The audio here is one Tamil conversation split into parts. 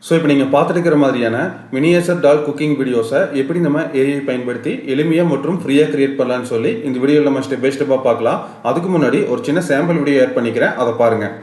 ஸோ இப்போ நீங்கள் பார்த்துட்டு இருக்கிற மாதிரியான மினியேச்சர் டால் குக்கிங் வீடியோஸை எப்படி நம்ம ஏஐ பயன்படுத்தி எளிமையாக மற்றும் ஃப்ரீயாக கிரியேட் பண்ணலான்னு சொல்லி இந்த வீடியோவில் நம்ம ஸ்டெப் பை ஸ்டெப்பாக பார்க்கலாம். அதுக்கு முன்னாடி ஒரு சின்ன சாம்பிள் வீடியோ ஆட் பண்ணிக்கிறேன், அதை பாருங்கள்.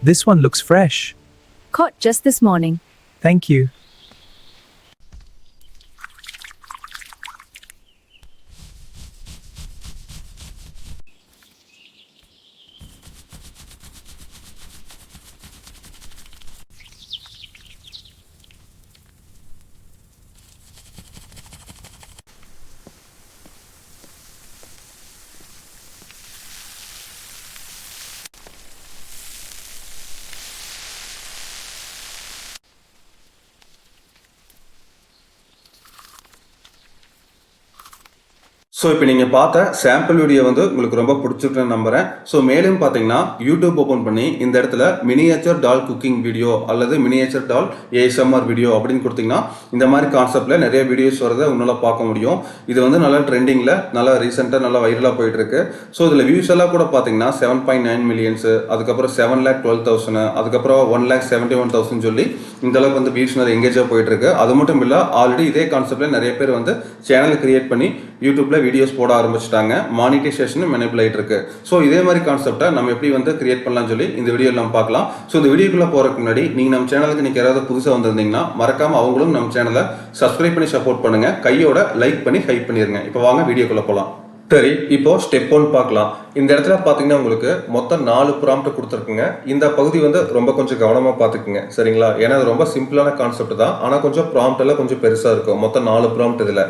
This one looks fresh. Caught just this morning. Thank you. So இப்போ நீங்கள் பார்த்த சாம்பிள் வீடியோ வந்து உங்களுக்கு ரொம்ப பிடிச்சிருக்குன்னு நம்புகிறேன். ஸோ மேலும் பார்த்தீங்கன்னா யூடியூப் ஓப்பன் பண்ணி இந்த இடத்துல மினியேச்சர் டால் குக்கிங் வீடியோ அல்லது மினியேச்சர் டால் ஏஎஸ்எம்ஆர் வீடியோ அப்படின்னு கொடுத்தீங்கன்னா இந்த மாதிரி கான்செப்டில் நிறைய வீடியோஸ் வரதை உன்னால் பார்க்க முடியும். இது வந்து நல்லா ட்ரெண்டிங்கில் நல்லா ரீசெண்டாக நல்லா வைரலாக போயிட்டுருக்கு. ஸோ இதில் வியூஸ் எல்லாம் கூட பார்த்தீங்கன்னா 7.9 மில்லியன்ஸு, அதுக்கப்புறம் 7,12,000, அதுக்கப்புறம் 1,71,000 சொல்லி இந்த அளவுக்கு வந்து வியூஸ் நிறைய எங்கேஜாக போயிட்டுருக்கு. அது மட்டும் இல்லை, ஆல்ரெடி இதே கான்செப்டில் நிறைய பேர் வந்து சேனல் கிரியேட் பண்ணி யூடியூப்பில் வீடியோஸ் போட ஆரம்பிச்சிட்டாங்க. மானிட்டைசேஷனும் எனேபிள் ஆகிட்டு இருக்கு. ஸோ இதே மாதிரி கான்செப்டை நம்ம எப்படி வந்து கிரியேட் பண்ணலாம்னு சொல்லி இந்த வீடியோவில் நம்ம பார்க்கலாம். ஸோ இந்த வீடியோக்குள்ளே போகிறதுக்கு முன்னாடி நீங்கள் நம்ம சேனலுக்கு நீங்கள் யாராவது புதுசாக வந்திருந்தீங்கன்னா மறக்காமல் அவங்களும் நம்ம சேனலை சப்ஸ்கிரைப் பண்ணி சப்போர்ட் பண்ணுங்கள். கையோட லைக் பண்ணி ஹைப் பண்ணிடுங்க. இப்போ வாங்க வீடியோக்குள்ளே போகலாம். சரி, இப்போ ஸ்டெப் 1 பார்க்கலாம். இந்த இடத்துல பார்த்தீங்கன்னா உங்களுக்கு மொத்தம் 4 ப்ராம்ப்ட் கொடுத்துருக்குங்க. இந்த பகுதி வந்து ரொம்ப கொஞ்சம் கவனமாக பார்த்துக்குங்க, சரிங்களா? ஏன்னா அது ரொம்ப சிம்பிளான கான்செப்ட் தான், ஆனால் கொஞ்சம் ப்ராம்ப்ட் எல்லாம் கொஞ்சம் பெருசாக இருக்கும். மொத்தம் 4 ப்ராம்ப்ட். இதில்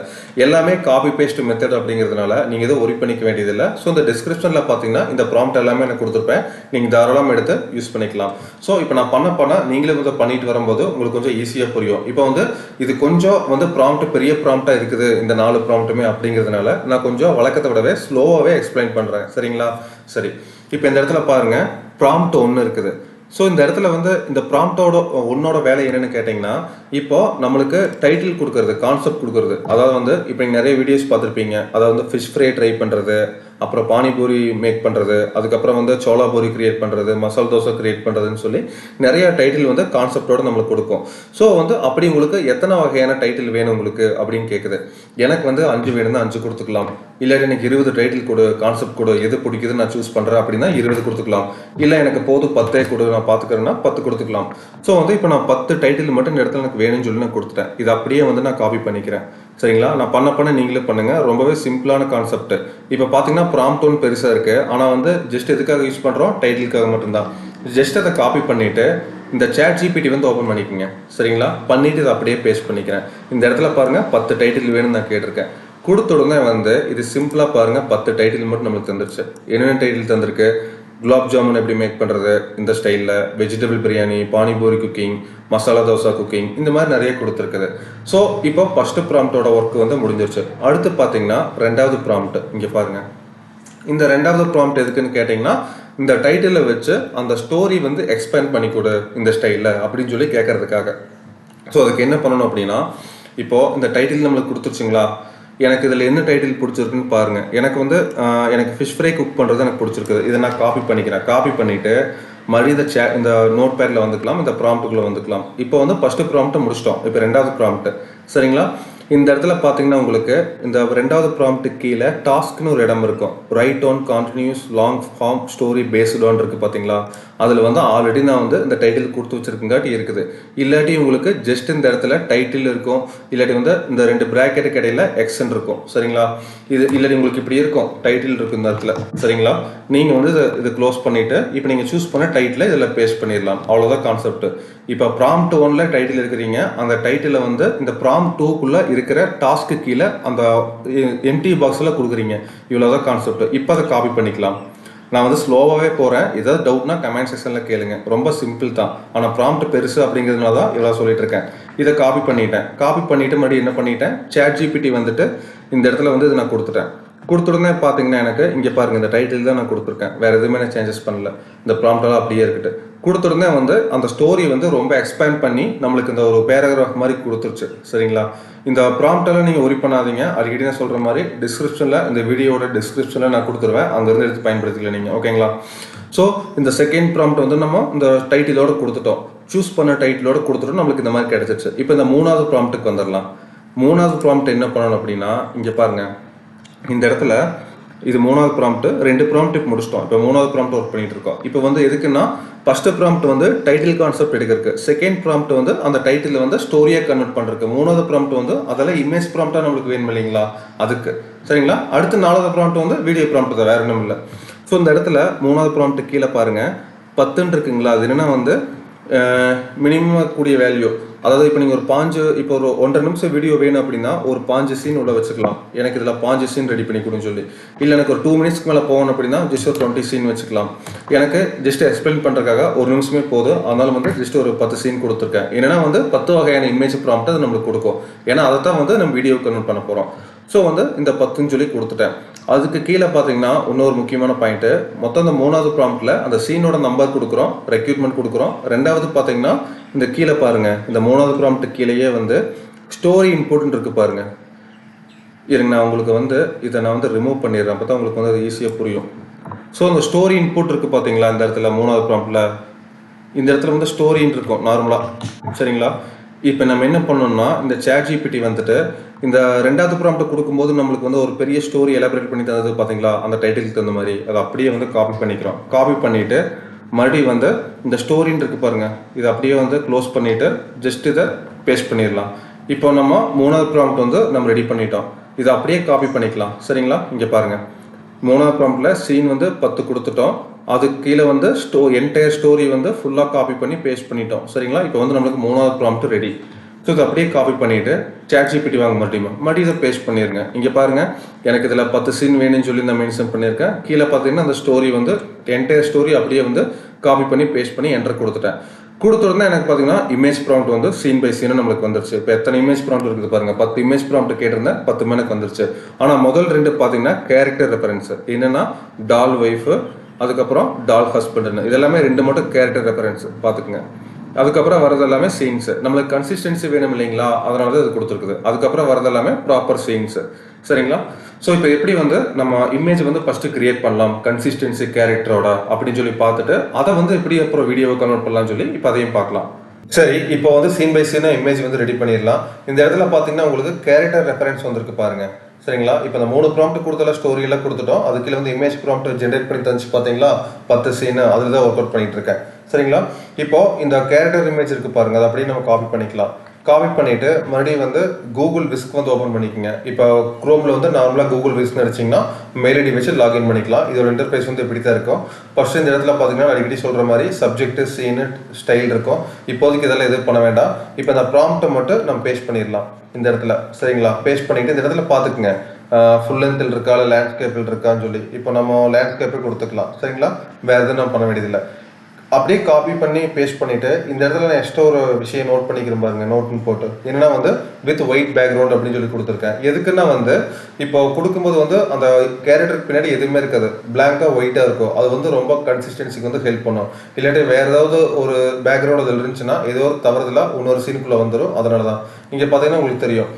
எல்லாமே காப்பி பேஸ்ட் மெத்தட் அப்படிங்கிறதுனால நீங்கள் எதுவும் ஒரி பண்ணிக்க வேண்டியதில்லை. ஸோ இந்த டிஸ்கிரிப்ஷனில் பார்த்தீங்கன்னா இந்த ப்ராம்ப்ட் எல்லாமே எனக்கு கொடுத்துருப்பேன், நீங்கள் தாராளமாக எடுத்து யூஸ் பண்ணிக்கலாம். ஸோ இப்போ நான் பண்ண நீங்களே கொஞ்சம் பண்ணிட்டு வரும்போது உங்களுக்கு கொஞ்சம் ஈஸியாக புரியும். இப்போ வந்து இது கொஞ்சம் வந்து ப்ராம்ப்ட் பெரிய ப்ராம்ப்டாக இருக்குது இந்த 4 ப்ராம்ப்ட்டுமே அப்படிங்கிறதுனால நான் கொஞ்சம் வழக்கத்தை விடவே ஸ்லோவாகவே எக்ஸ்பிளைன் பண்ணுறேன், சரிங்களா? சரி, இப்போ இந்த இடத்துல பாருங்க, ப்ராம்ப்ட் 1 இருக்குது. ஸோ இந்த இடத்துல வந்து இந்த ப்ராம்ப்டோட ஒன்னோட வேலை என்னன்னு கேட்டிங்கன்னா, இப்போ நம்மளுக்கு டைட்டில் கொடுக்கறது, கான்செப்ட் கொடுக்கறது. அதாவது வந்து இப்போ நீங்கள் நிறைய வீடியோஸ் பார்த்துருப்பீங்க. அதாவது வந்து ஃபிஷ் ஃப்ரை ட்ரை பண்ணுறது, அப்புறம் பானிபூரி மேக் பண்ணுறது, அதுக்கப்புறம் வந்து சோளா பூரி கிரியேட் பண்ணுறது, மசால் தோசை கிரியேட் பண்ணுறதுன்னு சொல்லி நிறைய டைட்டில் வந்து கான்செப்டோட நம்மளுக்கு கொடுக்கும். ஸோ வந்து அப்படி உங்களுக்கு எத்தனை வகையான டைட்டில் வேணும் உங்களுக்கு அப்படின்னு கேட்குது. எனக்கு வந்து 5 வேணும்னா 5 கொடுத்துக்கலாம். இல்லாட்டி எனக்கு 20 டைட்டில் கொடு, கான்செப்ட் கொடு, எது பிடிக்குதுன்னு நான் சூஸ் பண்ணுறேன் அப்படின்னா 20 கொடுத்துக்கலாம். இல்லை எனக்கு போதும் 10 கொடு, நான் பார்த்துக்கிறேன்னா 10 கொடுத்துக்கலாம். ஸோ வந்து இப்போ நான் 10 டைட்டில் மட்டும் இந்த இடத்துல எனக்கு வேணும்னு சொல்லி நான் கொடுத்துட்டேன். இது அப்படியே வந்து நான் காப்பி பண்ணிக்கிறேன், சரிங்களா? நான் பண்ண நீங்களே பண்ணுங்க. ரொம்பவே சிம்பிளான கான்செப்ட். இப்போ பார்த்தீங்கன்னா ப்ராம்ப்ட் 1 பெருசாக இருக்கு, ஆனால் வந்து ஜஸ்ட் எதுக்காக யூஸ் பண்ணுறோம், டைட்டிலுக்காக மட்டும்தான். ஜஸ்ட் அதை காப்பி பண்ணிட்டு இந்த சாட் ஜிபிடி வந்து ஓப்பன் பண்ணிக்கோங்க, சரிங்களா? பண்ணிட்டு இதை அப்படியே பேஸ்ட் பண்ணிக்கிறேன். இந்த இடத்துல பாருங்க 10 டைட்டில் வேணும்னு நான் கேட்டிருக்கேன். கொடுத்த உடனே வந்து இது சிம்பிளாக பாருங்க 10 டைட்டில் மட்டும் நம்மளுக்கு தந்துருச்சு. என்னென்ன டைட்டில் தந்திருக்கு? குலாப் ஜாமுன் எப்படி மேக் பண்ணுறது இந்த ஸ்டைலில், vegetable biryani, panipuri cooking, masala dosa cooking, இந்த மாதிரி நிறைய கொடுத்துருக்குது. ஸோ இப்போ ஃபஸ்ட்டு ப்ராம்ப்டோட ஒர்க் வந்து முடிஞ்சிருச்சு. அடுத்து பார்த்தீங்கன்னா 2வது ப்ராம்ப்ட். இங்கே பாருங்கள், இந்த 2வது ப்ராம்ப்ட் எதுக்குன்னு கேட்டிங்கன்னா, இந்த டைட்டிலை வச்சு அந்த ஸ்டோரி வந்து எக்ஸ்பேண்ட் பண்ணி கொடு இந்த ஸ்டைலில் அப்படின்னு சொல்லி கேட்கறதுக்காக. ஸோ அதுக்கு என்ன பண்ணணும் அப்படின்னா, இப்போது இந்த டைட்டில் நம்மளுக்கு கொடுத்துருச்சுங்களா, எனக்கு இதில் என்ன டைட்டில் பிடிச்சிருக்குன்னு பாருங்கள். எனக்கு வந்து எனக்கு ஃபிஷ் ஃப்ரை குக் பண்ணுறது எனக்கு பிடிச்சிருக்குது. இதை நான் காப்பி பண்ணிக்கிறேன். காப்பி பண்ணிவிட்டு மறுபடியும் இந்த நோட் பேடில் வந்துக்கலாம், இந்த ப்ராம்ப்ட்டுக்குள்ளே வந்துக்கலாம். இப்போ வந்து ஃபஸ்ட்டு ப்ராம்ப்ட்டை முடிச்சிட்டோம். இப்போ 2வது ப்ராம்ப்ட், சரிங்களா? இந்த இடத்துல பார்த்தீங்கன்னா உங்களுக்கு இந்த 2வது ப்ராம்ப்ட் கீழே டாஸ்க்னு ஒரு இடம் இருக்கும். Write on continuous long form story based on இருக்குது பார்த்தீங்களா? அதில் வந்து ஆல்ரெடி நான் வந்து இந்த டைட்டில் கொடுத்து வச்சிருக்கங்காட்டி இருக்குது. இல்லாட்டி உங்களுக்கு ஜஸ்ட் இந்த இடத்துல டைட்டில் இருக்கும், இல்லாட்டி வந்து இந்த 2 பிராக்கெட்டுக்கு இடையில எக்ஸ்ன்னு இருக்கும், சரிங்களா? இது இல்லாட்டி உங்களுக்கு இப்படி இருக்கும், டைட்டில் இருக்கும் இந்த இடத்துல, சரிங்களா? நீங்கள் வந்து இதை க்ளோஸ் பண்ணிவிட்டு இப்போ நீங்கள் சூஸ் பண்ண டைட்டில் இதில் பேஸ்ட் பண்ணிடலாம். அவ்வளோதான் கான்செப்ட். இப்போ ப்ராம்ப்ட் 1ல டைட்டில் இருக்கிறீங்க, அந்த டைட்டிலை வந்து இந்த ப்ராம்ப்ட் 2க்குள்ளே இருக்கிற டாஸ்க்கு கீழே அந்த எம்டி பாக்ஸில் கொடுக்குறீங்க. இவ்வளோதான் கான்செப்ட். இப்போ அதை காப்பி பண்ணிக்கலாம். நான் வந்து ஸ்லோவாகவே போகிறேன். ஏதாவது டவுட்னா கமெண்ட் செக்ஷனில் கேளுங்க. ரொம்ப சிம்பிள் தான். ஆனால் ப்ராம்ப்ட் பெருசு அப்படிங்கிறதுனால தான் இவ்வளோ சொல்லிட்டு இருக்கேன். இதை காப்பி பண்ணிவிட்டு மறுபடியும் என்ன பண்ணிட்டேன், ChatGPT வந்துட்டு இந்த இடத்துல வந்து இதை நான் கொடுத்துருந்தே பார்த்தீங்கன்னா எனக்கு இங்கே பாருங்கள், இந்த டைட்டில் தான் நான் கொடுத்துருக்கேன். வேறு எதுவுமே நான் சேஞ்சஸ் பண்ணல. இந்த ப்ராம்ப்டெல்லாம் அப்படியே இருக்கட்டு. கொடுத்துருந்தேன் வந்து அந்த ஸ்டோரி வந்து ரொம்ப எக்ஸ்பேண்ட் பண்ணி நம்மளுக்கு இந்த ஒரு பேராகிராஃப் மாதிரி கொடுத்துருச்சு. சரிங்களா? இந்த ப்ராம்ப்டெல்லாம் நீங்கள் ஒரி பண்ணாதீங்க. அடிக்கடி நான் சொல்கிற மாதிரி டிஸ்கிரிப்ஷனில், இந்த வீடியோட டிஸ்கிரிப்ஷனில் நான் கொடுத்துருவேன். அங்கேருந்து எடுத்து பயன்படுத்திக்கல நீங்கள். ஓகேங்களா? ஸோ இந்த செகண்ட் ப்ராம்ப்ட் வந்து நம்ம இந்த டைட்டிலோடு கொடுத்துட்டோம். சூஸ் பண்ண டைட்டிலோடு கொடுத்துட்டோம். நம்மளுக்கு இந்த மாதிரி கிடச்சிருச்சு. இப்போ இந்த மூணாவது ப்ராம்ப்ட்டுக்கு வந்துடலாம். மூணாவது ப்ராம்ப்ட் என்ன பண்ணணும் அப்படின்னா, இங்கே பாருங்கள், இந்த இடத்துல இது மூணாவது ப்ராம்ப்ட், 2 ப்ராம்ப்ட் இப்போ முடிச்சிட்டோம். இப்போ மூணாவது ப்ராம்ப்ட் ஒர்க் பண்ணிட்டு இருக்கோம். இப்போ வந்து எதுக்குன்னா, ஃபர்ஸ்ட் ப்ராம்ப்ட் வந்து டைட்டில் கான்செப்ட் எடுக்கிறதுக்கு, செகண்ட் ப்ராம்ப்ட் வந்து அந்த டைட்டில் வந்து ஸ்டோரியாக கன்வெர்ட் பண்ணுறதுக்கு, மூணாவது ப்ராம்ப்ட் வந்து அதெல்லாம் இமேஜ் ப்ராம்ப்டாக நம்மளுக்கு வேணும் இல்லைங்களா, அதுக்கு. சரிங்களா? அடுத்து நாலாவது ப்ராம்ப்ட் வந்து வீடியோ ப்ராம்ப்ட் தான், வேற ஒன்றும் இல்லை. ஸோ இந்த இடத்துல மூணாவது ப்ராம்ப்ட் கீழே பாருங்கள் 10 இருக்குங்களா. அது என்னென்னா வந்து மினிமம் கூடிய வேல்யூ. அதாவது இப்போ நீங்கள் இப்போ ஒரு 1.5 நிமிஷம் வீடியோ வேணும் அப்படின்னா ஒரு 5 சீன் உள்ள வச்சுக்கலாம். எனக்கு இதில் 5 சீன் ரெடி பண்ணி கொடுன்னு சொல்லி. இல்லை எனக்கு ஒரு 2 மினிட்ஸ்க்கு மேலே போகணும் அப்படின்னா ஜஸ்ட் ஒரு 20 சீன் வச்சுக்கலாம். எனக்கு ஜஸ்ட் எக்ஸ்பிளைன் பண்ணுறதுக்காக 1 நிமிஷமே போதும். அதனால வந்து ஜஸ்ட் ஒரு 10 சீன் கொடுத்துருக்கேன். ஏன்னா வந்து 10 வகையான இமேஜ் ப்ராம்ப்ட் அது நம்மளுக்கு கொடுக்கும். ஏன்னா அதை தான் வந்து நம்ம வீடியோ கன்வெர்ட் பண்ண போகிறோம். ஸோ வந்து இந்த 10ன்னு சொல்லி கொடுத்துட்டேன். அதுக்கு கீழே பார்த்தீங்கன்னா இன்னொரு முக்கியமான பாயிண்ட்டு, மொத்தம் இந்த மூணாவது ப்ராம்ப்டில் அந்த சீனோட நம்பர் கொடுக்குறோம், ரெக்யூட்மெண்ட் கொடுக்குறோம். ரெண்டாவது பார்த்தீங்கன்னா இந்த கீழே பாருங்கள், இந்த மூணாவது ப்ராம்ப்ட் கீழேயே வந்து ஸ்டோரி இன்புட்னு இருக்கு பாருங்கள். இருங்க, நான் உங்களுக்கு வந்து இதை நான் வந்து ரிமூவ் பண்ணிடுறேன். அப்போ தான் உங்களுக்கு வந்து அது ஈஸியாக புரியும். ஸோ அந்த ஸ்டோரி இன்புட் இருக்குது பார்த்தீங்களா, இந்த இடத்துல மூணாவது ப்ராம்ப்டில் இந்த இடத்துல வந்து ஸ்டோரின்னு இருக்கும் நார்மலாக. சரிங்களா? இப்போ நம்ம என்ன பண்ணோம்னா, இந்த ChatGPT வந்துட்டு இந்த ரெண்டாவது ப்ராம்ப்ட் கொடுக்கும்போது நம்மளுக்கு வந்து ஒரு பெரிய ஸ்டோரி எலாபரேட் பண்ணி தந்தது பார்த்தீங்களா, அந்த டைட்டிலுக்கு தகுந்த மாதிரி அதை அப்படியே வந்து காப்பி பண்ணிக்கிறோம். காப்பி பண்ணிவிட்டு மறுபடியும் வந்து இந்த ஸ்டோரின்னு இருக்குது பாருங்கள், இதை அப்படியே வந்து க்ளோஸ் பண்ணிவிட்டு ஜஸ்ட் இதை பேஸ்ட் பண்ணிடலாம். இப்போ நம்ம மூணாவது ப்ராம்ப்ட் வந்து நம்ம ரெடி பண்ணிட்டோம். இதை அப்படியே காப்பி பண்ணிக்கலாம். சரிங்களா? இங்கே பாருங்கள், மூணாவது ப்ராம்ப்டில் சீன் வந்து 10 கொடுத்துட்டோம். அதுக்கு கீழே வந்து என்டையர் ஸ்டோரி வந்து ஃபுல்லாக காப்பி பண்ணி பேஸ்ட் பண்ணிட்டோம். சரிங்களா? இப்போ வந்து நம்மளுக்கு மூணாவது ப்ராம்ப்ட் ரெடி. ஸோ இதை அப்படியே காப்பி பண்ணிவிட்டு ChatGPT வாங்க மறுபடியும் இதை பேஸ்ட் பண்ணிடுங்க. இங்கே பாருங்கள், எனக்கு இதில் 10 சீன் வேணும்னு சொல்லி நான் மென்ஷன் பண்ணியிருக்கேன். கீழே பார்த்தீங்கன்னா அந்த ஸ்டோரி வந்து என்டையர் ஸ்டோரி அப்படியே வந்து காப்பி பண்ணி பேஸ்ட் பண்ணி என்டர் கொடுத்துட்டேன். கொடுத்துருந்தா எனக்கு பார்த்தீங்கன்னா இமேஜ் ப்ராம்ப்ட் வந்து சீன் பை சீனும் நம்மளுக்கு வந்துருச்சு. இப்போ எத்தனை இமேஜ் ப்ராம்ப்ட் இருக்குது பாருங்கள், 10 இமேஜ் ப்ராம்ப்ட் கேட்டிருந்தேன், 10 எனக்கு வந்துருச்சு. ஆனால் முதல் 2 பார்த்தீங்கன்னா கேரக்டர் ரெஃபரன்ஸ், என்னென்னா டால் ஒய்ஃபு, அதுக்கப்புறம் டால் ஹஸ்பண்ட்னு, இதெல்லாமே 2 மட்டும் கேரக்டர் ரெஃபரன்ஸ் பார்த்துக்குங்க. அதுக்கப்புறம் வரது எல்லாமே சீன்ஸு. நம்மளுக்கு கன்சிஸ்டன்சி வேணும் இல்லைங்களா, அதனால தான் இது கொடுத்துருக்குது. அதுக்கப்புறம் வரது எல்லாமே ப்ராப்பர் சீன்ஸு. சரிங்களா? ஸோ இப்போ எப்படி வந்து நம்ம இமேஜ் வந்து ஃபஸ்ட்டு கிரியேட் பண்ணலாம் கன்சிஸ்டன்சி கேரக்டரோட அப்படின்னு சொல்லி பார்த்துட்டு அதை வந்து எப்படி அப்புறம் வீடியோவை கன்வெர்ட் பண்ணலாம்னு சொல்லி இப்போ அதையும் பார்க்கலாம். சரி, இப்போ வந்து சீன் பை சீனாக இமேஜ் வந்து ரெடி பண்ணிடலாம். இந்த இடத்துல பார்த்தீங்கன்னா உங்களுக்கு கேரக்டர் ரெஃபரன்ஸ் வந்துருக்கு பாருங்கள். சரிங்களா? இப்போ இந்த 3 ப்ராம்ப்ட் கொடுத்தால ஸ்டோரியெல்லாம் கொடுத்துட்டோம். அதுக்குள்ள வந்து இமேஜ் ப்ராம்ப்ட் ஜென்ரேட் பண்ணி தந்துச்சு பார்த்தீங்களா, 10 சீனு அதில் தான் ஒர்க் அவுட் பண்ணிட்டு இருக்கேன். சரிங்களா? இப்போ இந்த கேரக்டர் இமேஜ் இருக்குது பாருங்கள், அதை அப்படியே நம்ம காப்பி பண்ணிக்கலாம். காப்பி பண்ணிவிட்டு மறுபடியும் வந்து கூகுள் விஸ்க் வந்து ஓப்பன் பண்ணிக்கோங்க. இப்போ க்ரோமில் வந்து நார்மலாக கூகுள் விஸ்க்னு அடிச்சிங்கன்னா மெயில் ஐடி வச்சு லாகின் பண்ணிக்கலாம். இதோட இன்டர்ஃபேஸ் வந்து இப்படி தான் இருக்கும். ஃபர்ஸ்ட் இந்த இடத்துல பார்த்தீங்கன்னா அடிக்கடி சொல்கிற மாதிரி சப்ஜெக்ட், சீனு, ஸ்டைல் இருக்கும். இப்போதைக்கு இதெல்லாம் எதுவும் பண்ண வேண்டாம். இப்போ இந்த ப்ராம்ப்ட்டை மட்டும் நம்ம பேஸ்ட் பண்ணிடலாம் இந்த இடத்துல. சரிங்களா? பேஸ்ட் பண்ணிவிட்டு இந்த இடத்துல பார்த்துக்குங்க, ஃபுல் லென்த்தில் இருக்கா இல்லை லேண்ட்ஸ்கேப்பில் இருக்கான்னு சொல்லி. இப்போ நம்ம லேண்ட்ஸ்கேப்பே கொடுத்துக்கலாம். சரிங்களா? வேறு எதுவும் நம்ம பண்ண வேண்டியதில்லை. அப்படியே காப்பி பண்ணி பேஸ்ட் பண்ணிவிட்டு இந்த இடத்துல நான் எக்ஸ்ட்ரா ஒரு விஷயம் நோட் பண்ணிக்கிறேன் பாருங்க, நோட்னு போட்டு என்னன்னா வந்து வித் ஒயிட் பேக்ரவுண்ட் அப்படின்னு சொல்லி கொடுத்துருக்கேன். எதுக்குன்னா வந்து இப்போ கொடுக்கும்போது வந்து அந்த கேரக்டருக்கு பின்னாடி எதுவுமே இருக்காது, பிளாங்காக ஒயிட்டாக இருக்கும். அது வந்து ரொம்ப கன்சிஸ்டன்சிக்கு வந்து ஹெல்ப் பண்ணும். இல்லாட்டி வேறு ஏதாவது ஒரு பேக்ரவுண்ட் அதில் இருந்துச்சுன்னா ஏதோ ஒரு தவறுதலாக இன்னொரு சீனுக்குள்ளே வந்துடும். அதனால தான் இங்கே பார்த்தீங்கன்னா உங்களுக்கு தெரியும்,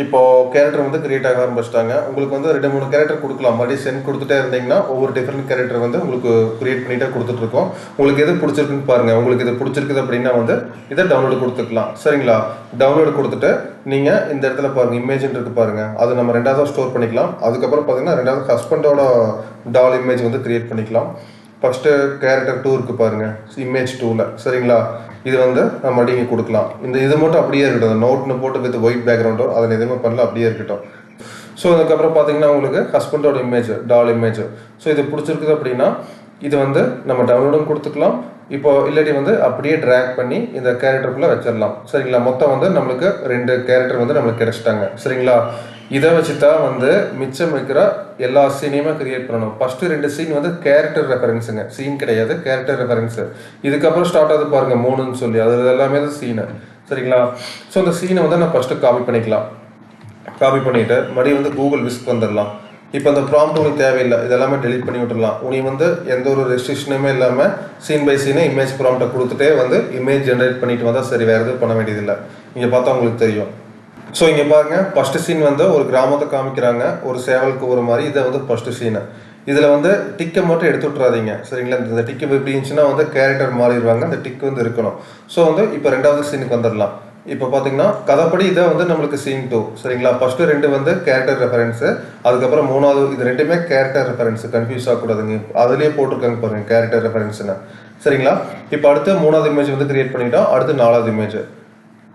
இப்போ கேரக்டர் வந்து கிரியேட் ஆக ஆரம்பிச்சிட்டாங்க. உங்களுக்கு வந்து 2-3 கேரக்டர் கொடுக்கலாம். மறுபடியும் சென்ட் கொடுத்துட்டே இருந்தீங்கன்னா ஒவ்வொரு டிஃப்ரெண்ட் கேரக்டர் வந்து உங்களுக்கு கிரியேட் பண்ணிட்டே கொடுத்துட்ருக்கோம். உங்களுக்கு எது பிடிச்சிருக்குன்னு பாருங்கள். உங்களுக்கு இது பிடிச்சிருக்குது அப்படின்னா வந்து இதை டவுன்லோடு கொடுத்துக்கலாம். சரிங்களா? டவுன்லோடு கொடுத்துட்டு நீங்கள் இந்த இடத்துல பாருங்கள், இமேஜ்னு இருக்குது பாருங்கள், அது நம்ம 2வது ஸ்டோர் பண்ணிக்கலாம். அதுக்கப்புறம் பார்த்தீங்கன்னா 2வது ஹஸ்பண்டோட டால் இமேஜ் வந்து கிரியேட் பண்ணிக்கலாம். ஃபஸ்ட்டு கேரக்டர் 2 இருக்குது பாருங்கள், இமேஜ் 2ல். சரிங்களா? இது வந்து நம்ம மறுபடியும் இங்கே கொடுக்கலாம். இது மட்டும் அப்படியே இருக்கட்டும், நோட்னு போட்டு வித் ஒயிட் பேக்ரவுண்டோ அதில் எதுவுமே பண்ணல, அப்படியே இருக்கட்டும். ஸோ அதுக்கப்புறம் பார்த்தீங்கன்னா உங்களுக்கு ஹஸ்பண்டோட இமேஜ், டால் இமேஜ். ஸோ இது பிடிச்சிருக்குது அப்படின்னா இது வந்து நம்ம டவுன்லோடும் கொடுத்துக்கலாம். இப்போ இல்லாட்டி வந்து அப்படியே ட்ராக் பண்ணி இந்த கேரக்டருக்குள்ளே வச்சிடலாம். சரிங்களா? மொத்தம் வந்து நம்மளுக்கு 2 கேரக்டர் வந்து நம்மளுக்கு கிடைச்சிட்டாங்க. சரிங்களா? இதை வச்சு தான் வந்து மிச்சம் வைக்கிற எல்லா சீனையுமே கிரியேட் பண்ணணும். ஃபஸ்ட்டு 2 சீன் வந்து கேரக்டர் ரெஃபரன்ஸுங்க, சீன் கிடையாது, கேரக்டர் ரெஃபரன்ஸு. இதுக்கப்புறம் ஸ்டார்ட் ஆகுது பாருங்கள் 3ன்னு சொல்லி, அது எல்லாமே தான் சீனு. சரிங்களா? ஸோ அந்த சீனை வந்து நான் ஃபஸ்ட்டு காப்பி பண்ணிக்கலாம். காப்பி பண்ணிவிட்டு மறுபடியும் வந்து கூகுள் விஸ்க் வந்துடலாம். இப்போ அந்த ப்ராம்ப்ட் உனக்கு தேவையில்லை, இதெல்லாமே டெலிட் பண்ணி விட்டுடலாம். உனக்கு வந்து எந்த ஒரு ரெஸ்ட்ரிக்ஷனுமே இல்லாமல் சீன் பை சீனை இமேஜ் ப்ராம்ப்டை கொடுத்துட்டே வந்து இமேஜ் ஜென்ரேட் பண்ணிட்டு வந்தால் சரி, வேறு எதுவும் பண்ண வேண்டியதில்லை. இங்கே பார்த்தா உங்களுக்கு தெரியும். ஸோ இங்கே பாருங்கள், ஃபஸ்ட்டு சீன் வந்து ஒரு கிராமத்தை காமிக்கிறாங்க, ஒரு சேவலுக்கு ஒரு மாதிரி. இதை வந்து ஃபஸ்ட்டு சீனு. இதில் வந்து டிக்கை மட்டும் எடுத்து விட்றாதீங்க. சரிங்களா? இந்த டிக்கு எப்படி இருந்துச்சுன்னா வந்து கேரக்டர் மாறிடுவாங்க, அந்த டிக் வந்து இருக்கணும். ஸோ வந்து இப்போ 2வது சீனுக்கு வந்துடலாம். இப்போ பார்த்தீங்கன்னா கதைப்படி இதை வந்து நம்மளுக்கு சீன் 2. சரிங்களா? ஃபஸ்ட்டு 2 வந்து கேரக்டர் ரெஃபரன்ஸு, அதுக்கப்புறம் 3வது இது 2மே கேரக்டர் ரெஃபரன்ஸு, கன்ஃபியூஸ் ஆகக்கூடாதுங்க. அதுலேயே போட்டிருக்காங்க பாருங்கள் கேரக்டர் ரெஃபரன்ஸுன்னு. சரிங்களா? இப்போ அடுத்து 3வது இமேஜ் வந்து கிரியேட் பண்ணிட்டோம். அடுத்து 4வது இமேஜ்.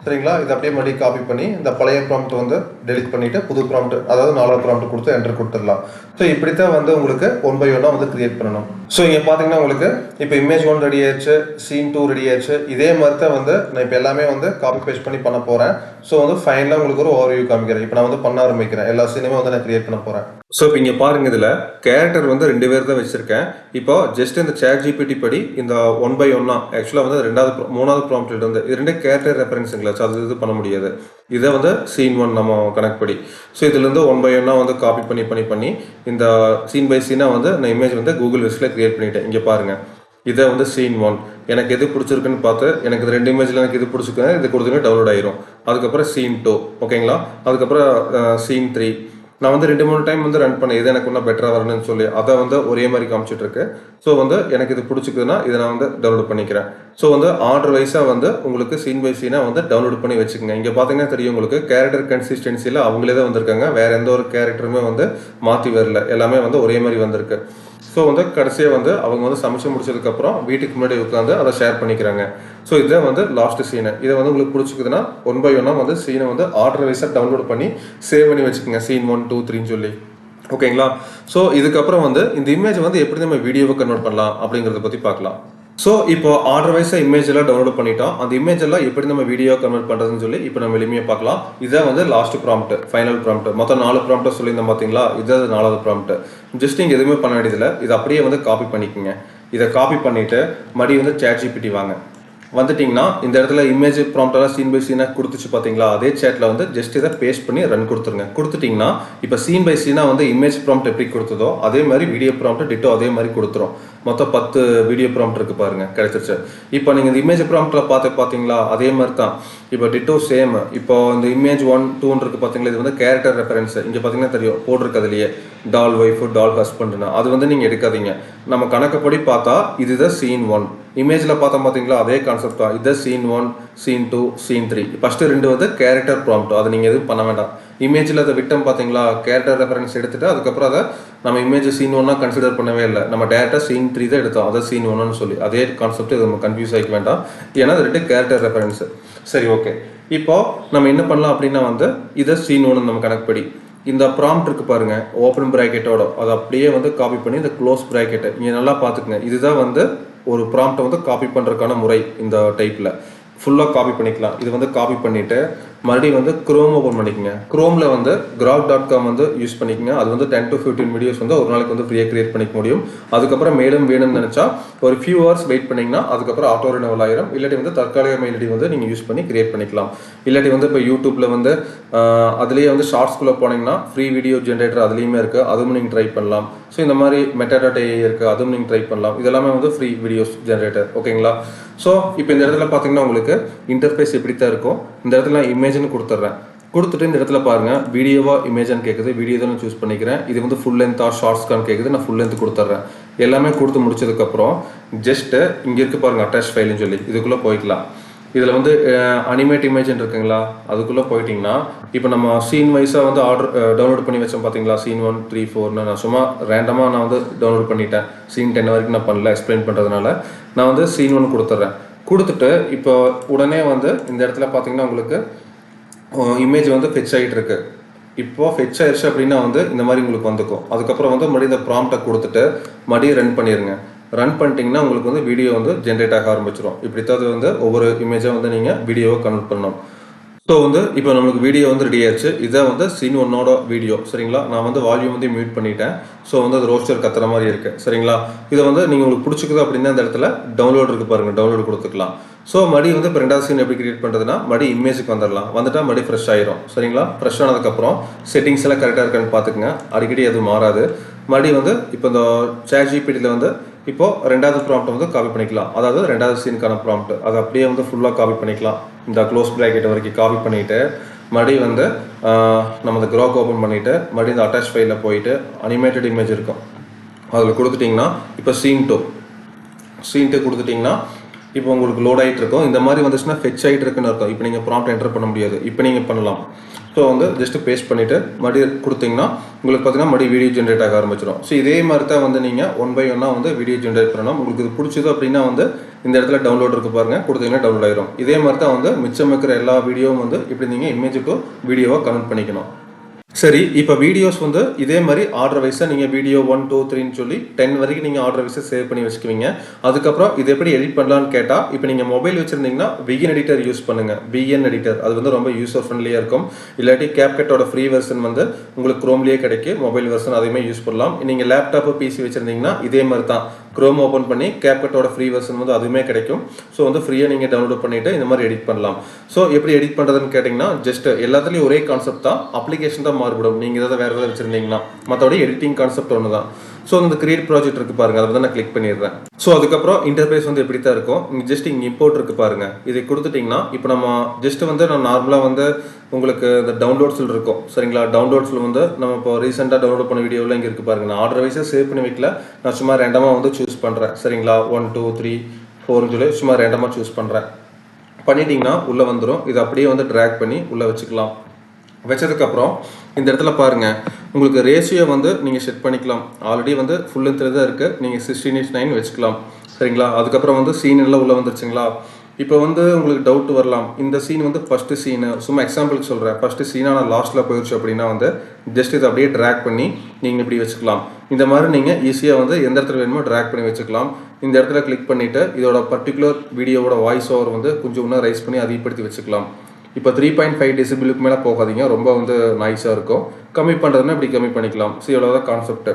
சரிங்களா? இதை அப்படியே மறுபடியும் காப்பி பண்ணி இந்த பழைய ப்ராம்ப்ட் வந்து டெலிட் பண்ணிவிட்டு புது ப்ராம்ப்ட், அதாவது 4வது ப்ராம்ப்ட் கொடுத்து என்டர் கொடுத்துடலாம். ஸோ இப்படித்தான் வந்து உங்களுக்கு 1 by 1 வந்து கிரியேட் பண்ணணும். ஸோ இங்கே பார்த்தீங்கன்னா உங்களுக்கு இப்போ இமேஜ் 1 ரெடி ஆயிடுச்சு, சீன் 2 ரெடி ஆயிடுச்சு. இதே மாதிரி தான் வந்து நான் இப்போ எல்லாமே வந்து காப்பி பேஸ்ட் பண்ணி பண்ண போகிறேன். ஸோ வந்து ஃபைனலாக உங்களுக்கு ஒரு ஓவர்வியூ காமிக்கிறேன். இப்போ நான் வந்து பண்ண ஆரம்பிக்கிறேன், எல்லா சீனுமே வந்து நான் கிரியேட் பண்ண போகிறேன். ஸோ இப்போ இங்கே பாருங்க, இதில் கேரக்டர் வந்து 2 பேர் தான் வச்சிருக்கேன். இப்போ ஜஸ்ட் இந்த ChatGPT படி இந்த 1 by 1 ஆக்சுவலாக வந்து 3வது ப்ராம்ப்ட் இருந்து இது 2 கேரக்டர் ரெஃபரன்ஸுங்களா, ஸோ அது இது பண்ண முடியாது. இதை வந்து சீன் 1 நம்ம கனெக்ட் படி. ஸோ இதுலேருந்து 1 by 1 வந்து காப்பி பண்ணி இந்த சீன் பை சீனாக வந்து நான் இமேஜ் வந்து கூகுள் விஸ்கில் கிரியேட் பண்ணிட்டேன். இங்கே பாருங்கள், இதை வந்து சீன் 1 எனக்கு எது பிடிச்சிருக்குன்னு பார்த்து எனக்கு இந்த 2 இமேஜில் எனக்கு இது பிடிச்சிருக்குன்னு இது கொடுத்துங்க டவுன்லோட் ஆயிரும். அதுக்கப்புறம் சீன் 2, ஓகேங்களா? அதுக்கப்புறம் சீன் 3 நான் வந்து 2-3 டைம் வந்து ரன் பண்ணேன், இது எனக்கு இன்னும் பெட்டராக வரணும்னு சொல்லி அதை வந்து ஒரே மாதிரி காமிச்சிட்டு இருக்கு. ஸோ வந்து எனக்கு இது பிடிச்சிக்குதுன்னா இதை நான் வந்து டவுன்லோட் பண்ணிக்கிறேன். ஸோ வந்து ஆர்டர் வைஸாக வந்து உங்களுக்கு சீன் பை சீனாக வந்து டவுன்லோட் பண்ணி வச்சுக்கோங்க. இங்கே பார்த்தீங்கன்னா தெரியும் உங்களுக்கு கேரக்டர் கன்சிஸ்டன்சியில் அவங்களே தான் வந்திருக்காங்க, வேறு எந்த ஒரு கேரக்டருமே வந்து மாற்றி வரல, எல்லாமே வந்து ஒரே மாதிரி வந்திருக்கு. ஸோ வந்து கடைசியாக வந்து அவங்க வந்து சமைச்சு முடிச்சதுக்கப்புறம் வீட்டுக்கு முன்னாடி உட்காந்து அதை ஷேர் பண்ணிக்கிறாங்க. ஸோ இதான் வந்து லாஸ்ட் சீனு. இதை வந்து உங்களுக்கு பிடிச்சிக்குதுன்னா 1 by 1 வந்து சீனை வந்து ஆர்டர் வைஸாக டவுன்லோட் பண்ணி சேவ் பண்ணி வச்சுக்கோங்க, சீன் 1, 2, 3ன்னு சொல்லி. ஓகேங்களா? ஸோ இதுக்கப்புறம் வந்து இந்த இமேஜ் வந்து எப்படி நம்ம வீடியோவை கன்வெர்ட் பண்ணலாம் அப்படிங்கிறத பற்றி பார்க்கலாம். ஸோ இப்போ ஆர்டர் வைஸாக இமேஜ் எல்லாம் டவுன்லோட் பண்ணிட்டோம். அந்த இமேஜ் எல்லாம் எப்படி நம்ம வீடியோ கன்வெர்ட் பண்ணுறதுன்னு சொல்லி இப்போ நம்ம எளிமையாக பார்க்கலாம். இதான் வந்து லாஸ்ட் ப்ராம்ப்ட், ஃபைனல் ப்ராம்ப்ட். மொத்தம் 4 ப்ராம்ப்ட் சொல்லியிருந்தோம் பார்த்தீங்களா, இதுதான் 4வது ப்ராம்ப்ட். ஜஸ்ட் நீங்கள் எதுவுமே பண்ண வேண்டியதில்லை, இதை அப்படியே வந்து காப்பி பண்ணிக்கோங்க. இதை காப்பி பண்ணிவிட்டு மறுபடியும் வந்து ChatGPT வாங்க. வந்துட்டிங்கன்னா இந்த இடத்துல இமேஜ் ப்ராம்ப்டெல்லாம் சீன் பை சீனாக கொடுத்துச்சு பார்த்தீங்களா, அதே சேட்டில் வந்து ஜஸ்ட் இதை பேஸ்ட் பண்ணி ரன் கொடுத்துருங்க. கொடுத்துட்டிங்கன்னா இப்போ சீன் பை சீனாக வந்து இமேஜ் ப்ராம்ப்ட் எப்படி கொடுத்ததோ அதே மாதிரி வீடியோ ப்ராம்ப்ட் டிட்டோ அதே மாதிரி கொடுத்துரும். மொத்தம் 10 வீடியோ ப்ராம்ப்ட் இருக்குது பாருங்கள், கிடைச்சிருச்சு. இப்போ நீங்கள் இந்த இமேஜ் ப்ராம்ப்டில் பார்த்தீங்களா, அதே மாதிரி தான் இப்போ டிட்டோ சேம். இப்போ இந்த இமேஜ் 1, 2 இருக்குது பார்த்தீங்களா, இது வந்து கேரக்டர் ரெஃபரன்ஸ். இங்கே பார்த்தீங்கன்னா தெரியும் போட்டிருக்கு அதுலேயே டால் ஒய்ஃபு டால் ஹஸ்பண்ட்னு. அது வந்து நீங்கள் எடுக்காதீங்க, நம்ம கணக்குப்படி பார்த்தா இதுதான் சீன் 1. இமேஜில் பார்த்தீங்களா அதே கான்செப்ட் தான். இதுதான் சீன் 1, சீன் 2, சீன் 3. ஃபஸ்ட்டு 2 வந்து கேரக்டர் ப்ராம்ப்ட், அதை நீங்கள் எதுவும் பண்ண வேண்டாம். இமேஜில் அதை விட்டம் பார்த்தீங்களா, கேரக்டர் ரெஃபரன்ஸ் எடுத்துகிட்டு அதுக்கப்புறம் அதை நம்ம இமேஜ் சீன் 1 கன்சிடர் பண்ணவே இல்லை, நம்ம டேரெக்டாக சீன் 3 தான் எடுத்தோம், அதை சீன் 1ன்னு சொல்லி. அதே கான்செப்ட் இது நம்ம கன்ஃபியூஸ் ஆகிக்க வேண்டாம், ஏன்னா அது 2 கேரக்டர் ரெஃபரன்ஸு. சரி, ஓகே. இப்போ நம்ம என்ன பண்ணலாம் அப்படின்னா வந்து இதை சீன் 1 நம்ம கணக்குப்படி இந்த ப்ராம்ப்ட் இருக்கு பாருங்க, ஓப்பன் ப்ராக்கெட்டோட அதை அப்படியே வந்து காப்பி பண்ணி இந்த க்ளோஸ் ப்ராக்கெட்டை இங்கே நல்லா பார்த்துக்குங்க. இதுதான் வந்து ஒரு ப்ராம்ப்டை வந்து காப்பி பண்ணுறதுக்கான முறை. இந்த டைப்பில் ஃபுல்லாக காப்பி பண்ணிக்கலாம். இது வந்து காப்பி பண்ணிவிட்டு மறுபடியும் வந்து க்ரோம் ஓப்பன் பண்ணிக்கோங்க. க்ரோமில் வந்து grok.com வந்து யூஸ் பண்ணிக்கோங்க. அது வந்து 10 to 15 வீடியோஸ் வந்து ஒரு நாளைக்கு வந்து ஃப்ரீயாக கிரியேட் பண்ணிக்க முடியும். அதுக்கப்புறம் மேலும் வேணும்னு நினச்சா ஒரு ஃபியூ ஹவர்ஸ் வெயிட் பண்ணிங்கன்னா அதுக்கப்புறம் ஆட்டோ ரினவல் ஆயிரும். இல்லாட்டி வந்து தற்காலிக மெயில் ஐடி வந்து நீங்கள் யூஸ் பண்ணி கிரியேட் பண்ணிக்கலாம். இல்லாட்டி வந்து இப்போ யூடியூப்பில் வந்து அதுலேயே வந்து ஷார்ட்ஸ்குள்ளே போனீங்கன்னா ஃப்ரீ வீடியோ ஜென்ரேட்டர் அதுலேயுமே இருக்குது, அதுவும் நீங்கள் ட்ரை பண்ணலாம். ஸோ இந்த மாதிரி மெட்டாடாட்டா இருக்குது, அதுவும் நீங்கள் ட்ரை பண்ணலாம். இதெல்லாமே வந்து ஃப்ரீ வீடியோஸ் ஜென்ரேட்டர். ஓகேங்களா? ஸோ இப்போ இந்த இடத்துல பார்த்தீங்கன்னா உங்களுக்கு இன்டர்ஃபேஸ் எப்படி தான் இருக்கும். இந்த இடத்துல நான் இமேஜ்னு கொடுத்துட்றேன். கொடுத்துட்டு இந்த இடத்துல பாருங்கள் வீடியோவா இமேஜான்னு கேட்குது. வீடியோ தான் சூஸ் பண்ணிக்கிறேன். இது வந்து ஃபுல் லென்த்தா ஷார்ட்ஸ்கான்னு கேட்குது. நான் ஃபுல் லென்த் கொடுத்துட்றேன். எல்லாமே கொடுத்து முடிச்சதுக்கப்புறம் ஜஸ்ட்டு இங்கே இருக்குது பாருங்கள் அட்டாச் ஃபைல்னு சொல்லி, இதுக்குள்ளே போய்க்கலாம். இதில் வந்து அனிமேட் இமேஜ்னு இருக்குங்களா, அதுக்குள்ளே போயிட்டிங்கன்னா இப்போ நம்ம சீன் வைஸாக வந்து டவுன்லோட் பண்ணி வச்சோம் பார்த்தீங்களா, சீன் 1, 3, 4ன்னு. நான் சும்மா ரேண்டமாக நான் வந்து டவுன்லோட் பண்ணிட்டேன். சீன் 10 வரைக்கும் நான் பண்ணல, எக்ஸ்பிளைன் பண்ணுறதுனால நான் வந்து சீன் 1 கொடுத்துட்றேன். கொடுத்துட்டு இப்போ உடனே வந்து இந்த இடத்துல பார்த்தீங்கன்னா உங்களுக்கு இமேஜ் வந்து ஃபெச் ஆகிட்டு இருக்கு. இப்போ ஃபெச் ஆயிடுச்சு அப்படின்னா வந்து இந்த மாதிரி உங்களுக்கு வந்துக்கும். அதுக்கப்புறம் வந்து மறுபடியும் இந்த ப்ராம்ப்டை கொடுத்துட்டு மறுபடியும் ரன் பண்ணிடுங்க. ரன் பண்ணிட்டீங்கன்னா உங்களுக்கு வந்து வீடியோ வந்து ஜென்ரேட் ஆக ஆரம்பிச்சிடும். இப்படித்தான் வந்து ஒவ்வொரு இமேஜாக வந்து நீங்கள் வீடியோவை கன்வெர்ட் பண்ணணும். ஸோ வந்து இப்போ நம்மளுக்கு வீடியோ வந்து ரெடி ஆயிடுச்சு. இதான் வந்து சீன் ஒன்னோட வீடியோ சரிங்களா. நான் வந்து வால்யூம் வந்து மியூட் பண்ணிட்டேன். ஸோ வந்து அது ரோஸ்டர் கத்துற மாதிரி இருக்கு சரிங்களா. இதை வந்து நீங்கள் உங்களுக்கு பிடிச்சிக்குது அப்படின்னா இந்த இடத்துல டவுன்லோட் இருக்கு பாருங்க, டவுன்லோட் கொடுத்துக்கலாம். ஸோ மடி வந்து இப்போ ரெண்டாவது சீன் எப்படி கிரியேட் பண்ணுறதுன்னா மடி இமேஜுக்கு வந்துடலாம். வந்துட்டா மடி ஃப்ரெஷ் ஆயிரும் சரிங்களா. ஃப்ரெஷ் ஆனதுக்கப்புறம் செட்டிங்ஸ் எல்லாம் கரெக்டாக இருக்கான்னு பார்த்துக்குங்க. அடிக்கடி எதுவும் மாறாது. மடி வந்து இப்போ இந்த ChatGPTயில் வந்து இப்போ ரெண்டாவது ப்ராம்ப்ட் வந்து காப்பி பண்ணிக்கலாம். அதாவது ரெண்டாவது சீனுக்கான ப்ராம்ப்ட் அதை அப்படியே வந்து ஃபுல்லாக காப்பி பண்ணிக்கலாம். இந்த க்ளோஸ் ப்ராக்கெட் வரைக்கும் காப்பி பண்ணிவிட்டு மறுபடி வந்து நம்ம இந்த க்ரோக் ஓப்பன் பண்ணிவிட்டு மறுபடியும் இந்த அட்டாச் ஃபைலில் போயிட்டு அனிமேட்டட் இமேஜ் இருக்கும் அதில் கொடுத்துட்டிங்கன்னா இப்போ சீன் 2 கொடுத்துட்டிங்கன்னா இப்போ உங்களுக்கு லோட் ஆகிட்டு இருக்கும். இந்த மாதிரி வந்துச்சுன்னா ஃபெச் ஆகிட்டு இருக்குன்னு அர்த்தம். இப்போ நீங்கள் ப்ராம்ப்ட் என்டர் பண்ண முடியாது. இப்போ நீங்கள் பண்ணலாம். ஸோ வந்து ஜஸ்ட் பேஸ்ட் பண்ணிவிட்டு மறுபடியும் கொடுத்தீங்கன்னா உங்களுக்கு பார்த்தீங்கன்னா மறுபடியும் வீடியோ ஜென்ரேட் ஆக ஆரம்பிச்சிடும். ஸோ இதே மாதிரி தான் வந்து நீங்கள் 1 by 1 வந்து வீடியோ ஜென்ரேட் பண்ணணும். உங்களுக்கு இது பிடிச்சது அப்படின்னா வந்து இந்த இடத்துல டவுன்லோட் இருக்கு பாருங்கள், கொடுத்தீங்கன்னா டவுன்லோட் ஆயிரும். இதே மாதிரி தான் வந்து மிச்சம் இருக்கிற எல்லா வீடியோவும் வந்து இப்படி நீங்கள் இமேஜ் டு வீடியோவாக கன்வெர்ட் பண்ணிக்கணும். சரி, இப்போ வீடியோஸ் வந்து இதே மாதிரி ஆர்டர் வைஸாக நீங்கள் வீடியோ 1, 2, 3ன்னு சொல்லி 10 வரைக்கும் நீங்கள் ஆர்டர் வைஸாக சேவ் பண்ணி வச்சுக்குவீங்க. அதுக்கப்புறம் இது எப்படி எடிட் பண்ணலான்னு கேட்டால் இப்போ நீங்கள் மொபைல் வச்சுருந்தீங்கன்னா விஎன் எடிட்டர் யூஸ் பண்ணுங்கள். விஎன் எடிட்டர் அது வந்து ரொம்ப யூஸர் ஃப்ரெண்ட்லியாக இருக்கும். இல்லாட்டி CapCutோட ஃப்ரீ வெர்ஷன் வந்து உங்களுக்கு குரோம்லேயே கிடைக்கும். மொபைல் வெர்ஷன் அதையுமே யூஸ் பண்ணலாம். நீங்கள் லேப்டாப்பு பிசி வச்சுருந்தீங்கன்னா இதே மாதிரி தான் குரோம் ஓப்பன் பண்ணி CapCutோட ஃப்ரீ வெர்ஷன் வந்து அதுவுமே கிடைக்கும். ஸோ வந்து ஃப்ரீயாக நீங்கள் டவுன்லோட் பண்ணிவிட்டு இந்த மாதிரி எடிட் பண்ணலாம். ஸோ எப்படி எடிட் பண்ணுறதுன்னு கேட்டிங்கன்னா ஜஸ்ட் எல்லாத்துலேயும் ஒரே கான்செப்ட் தான், அப்ளிகேஷன் தான் மாறுபடும். நீங்கள் ஏதாவது வேறு ஏதாவது வச்சுருந்தீங்கன்னா மற்றபடி எடிட்டிங் கான்செப்ட் ஒன்று தான். ஸோ அந்த கிரியேட் ப்ராஜெக்ட் இருக்குது பாருங்கள், அதை வந்து நான் கிளிக் பண்ணிடுறேன். ஸோ அதுக்கப்புறம் இன்டர்ஃபேஸ் வந்து எப்படி தான் இருக்கும். இங்கே ஜஸ்ட் இங்கே இம்போர்ட் இருக்குது பாருங்கள், இதை கொடுத்துட்டிங்கன்னா இப்போ நம்ம ஜஸ்ட் வந்து நான் நார்மலாக வந்து உங்களுக்கு இந்த டவுன்லோட்ஸில் இருக்கும் சரிங்களா. டவுன்லோட்ஸில் வந்து நம்ம இப்போ ரீசெண்டாக டவுன்லோட் பண்ண வீடியோவில் இங்கே இருக்குது பாருங்கள். நான் ஆர்டர் வைஸாக சேவ் பண்ணி வைக்கல, நான் சும்மா ரேண்டமாக வந்து சூஸ் பண்ணுறேன் சரிங்களா. 1, 2, 3, 4ன்னு சொல்லி சும்மா ரேண்டமாக சூஸ் பண்ணுறேன். பண்ணிட்டீங்கன்னா உள்ளே வந்துடும். இதை அப்படியே வந்து ட்ராக் பண்ணி உள்ளே வச்சுக்கலாம். வச்சதுக்கப்புறம் இந்த இடத்துல பாருங்கள், உங்களுக்கு ரேஷியோ வந்து நீங்கள் செட் பண்ணிக்கலாம். ஆல்ரெடி வந்து ஃபுல் லென்த் தான் இருக்குது, நீங்கள் 16:9 வச்சுக்கலாம் சரிங்களா. அதுக்கப்புறம் வந்து சீன் எல்லாம் உள்ளே வந்துருச்சுங்களா. இப்போ வந்து உங்களுக்கு டவுட் வரலாம், இந்த சீன் வந்து ஃபஸ்ட்டு சீனு, சும்மா எக்ஸாம்பிளுக்கு சொல்கிறேன், ஃபஸ்ட்டு சீனாக நான் லாஸ்ட்டில் போயிடுச்சு அப்படின்னா வந்து ஜஸ்ட் இதை அப்படியே ட்ராக் பண்ணி நீங்கள் இப்படி வச்சுக்கலாம். இந்த மாதிரி நீங்கள் ஈஸியாக வந்து எந்த இடத்துல வேணுமோ ட்ராக் பண்ணி வச்சுக்கலாம். இந்த இடத்துல கிளிக் பண்ணிவிட்டு இதோட பர்டிகுலர் வீடியோவோட வாய்ஸ் ஓவர் வந்து கொஞ்சம் இன்னும் ரைஸ் பண்ணி அதிகப்படுத்தி வச்சுக்கலாம். இப்போ 3.5 டெசிபிளுக்கு மேலே போகாதீங்க, ரொம்ப வந்து நாய்ஸாக இருக்கும். கம்மி பண்ணுறதுன்னா இப்படி கம்மி பண்ணிக்கலாம். ஸோ இவ்வளோதான் கான்செப்ட்.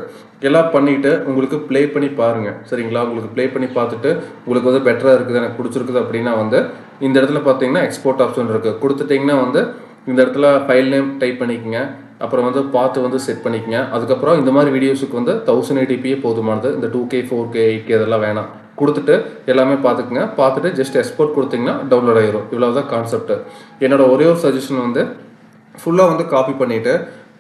எல்லாம் பண்ணிவிட்டு உங்களுக்கு ப்ளே பண்ணி பாருங்கள் சரிங்களா. உங்களுக்கு ப்ளே பண்ணி பார்த்துட்டு உங்களுக்கு வந்து பெட்டராக இருக்குது, எனக்கு பிடிச்சிருக்குது அப்படின்னா வந்து இந்த இடத்துல பார்த்தீங்கன்னா எக்ஸ்போர்ட் ஆப்ஷன் இருக்குது. கொடுத்துட்டிங்கன்னா வந்து இந்த இடத்துல ஃபைல் நேம் டைப் பண்ணிக்கோங்க. அப்புறம் வந்து பார்த்து வந்து செட் பண்ணிக்கங்க. அதுக்கப்புறம் இந்த மாதிரி வீடியோஸுக்கு வந்து 1080p போதுமானது. இந்த 2K 4K 8K இதெல்லாம் வேணாம். கொடுத்துட்டு எல்லாமே பார்த்துக்குங்க. பார்த்துட்டு ஜஸ்ட் எக்ஸ்போர்ட் கொடுத்தீங்கன்னா டவுன்லோட் ஆகிரும். இவ்வளோதான் கான்செப்ட். என்னோட ஒரே ஒரு சஜஷன் வந்து ஃபுல்லாக வந்து காப்பி பண்ணிவிட்டு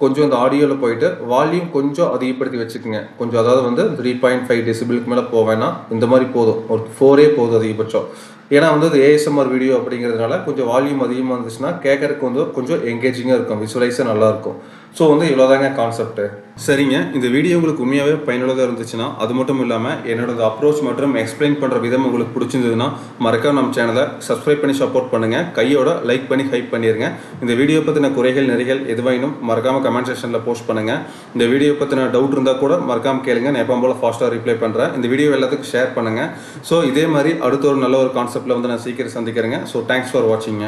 கொஞ்சம் இந்த ஆடியோவில் போயிட்டு வால்யூம் கொஞ்சம் அதிகப்படுத்தி வச்சுக்கோங்க. கொஞ்சம் அதாவது வந்து 3.5 டெசிபிளுக்கு மேலே போவேன்னா இந்த மாதிரி போதும், ஒரு 4 போதும் அதிகபட்சம். ஏன்னா வந்து அது ASMR வீடியோ அப்படிங்கிறதுனால கொஞ்சம் வால்யூம் அதிகமாக இருந்துச்சுன்னா கேட்கறதுக்கு வந்து கொஞ்சம் என்கேஜிங்காக இருக்கும், விசுவலைஸாக நல்லாயிருக்கும். ஸோ வந்து இவ்வளோதாங்க கான்செப்ட். சரிங்க, இந்த வீடியோ உங்களுக்கு உண்மையாகவே பயனுள்ளதாக இருந்துச்சுன்னா அது மட்டும் இல்லாமல் என்னோட அப்ரோச் மற்றும் எக்ஸ்பிளைன் பண்ணுற விதம் உங்களுக்கு பிடிச்சிருந்ததுன்னா மறக்காம நம்ம சேனலை சப்ஸ்கிரைப் பண்ணி சப்போர்ட் பண்ணுங்கள். கையோட லைக் பண்ணி ஹைப் பண்ணிடுங்க. இந்த வீடியோ பற்றின குறைகள் நிறைகள் எதுவாயினும் மறக்காமல் கமெண்ட் செக்ஷனில் போஸ்ட் பண்ணுங்கள். இந்த வீடியோ பற்றின டவுட் இருந்தால் கூட மறக்காமல் கேளுங்க, நான் எப்போ போல் ஃபாஸ்ட்டாக ரிப்ளை பண்ணுறேன். இந்த வீடியோ எல்லாத்துக்கும் ஷேர் பண்ணுங்கள். ஸோ இதே மாதிரி அடுத்த ஒரு நல்ல ஒரு கான்செப்ட்டில் வந்து நான் சீக்கிரம் சந்திக்கிறேங்க. So thanks for வாட்சிங்க.